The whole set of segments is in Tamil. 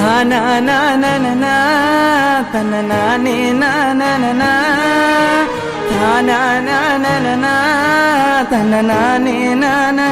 தானா நானா தன்னா நே நானா தானா நானா தன்னா நே நானா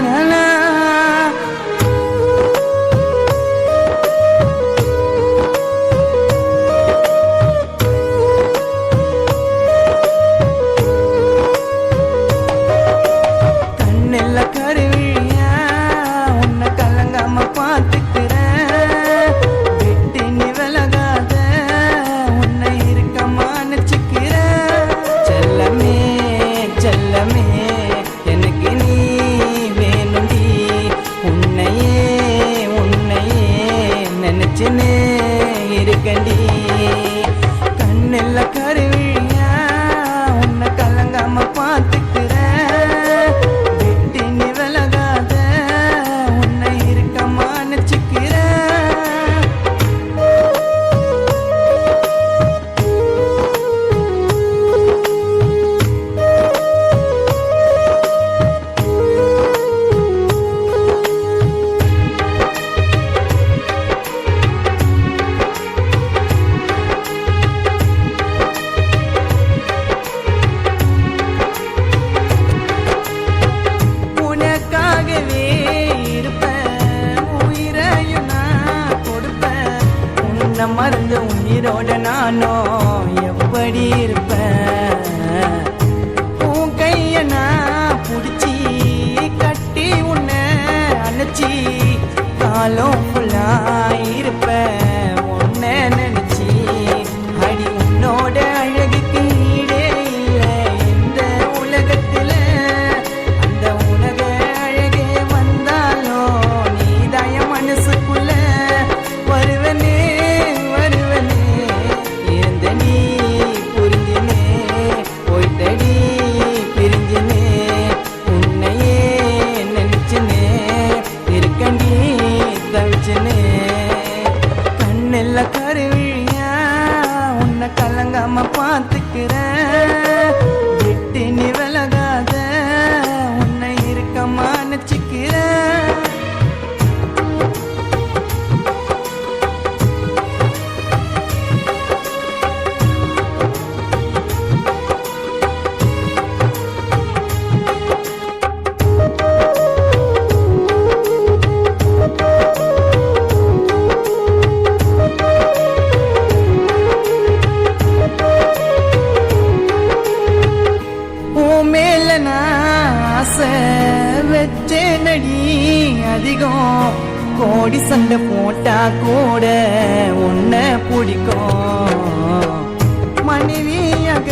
இருக்கண்டி கண்ணெல்ல கருவிழியா உன்னை கலங்காம பார்த்துக்கிறேன் விட்டு நீ விலகாத உன்னை இருக்கமா நினைச்சுக்கிறேன் மறந்த உயிரோட நானோ எப்படி இருப்பேன் உன் கைய நான் புடிச்சி கட்டி உன்னை அணைச்சி காலம் ஃபுல்லா இருப்பேன் உன்னை நினைச்சி அடி உன்னோட அழகுக்கு ஈடே இல்லை இந்த உலகத்துல அந்த உலக அழகே வந்தாலும் நீதாய மனசுக்குள்ள வருவனே கண்ணெல்ல கருவிழியா உன்னை கலங்காம பார்த்துக்கிறேன் விட்டு நீ விலகாத உன்னை இருக்கமா நினைச்சுக்கிறேன் வெச்சேனடி அதிகம் கோடி சண்டை போட்டா கூட உன்னை பிடிக்கும் மனைவியாக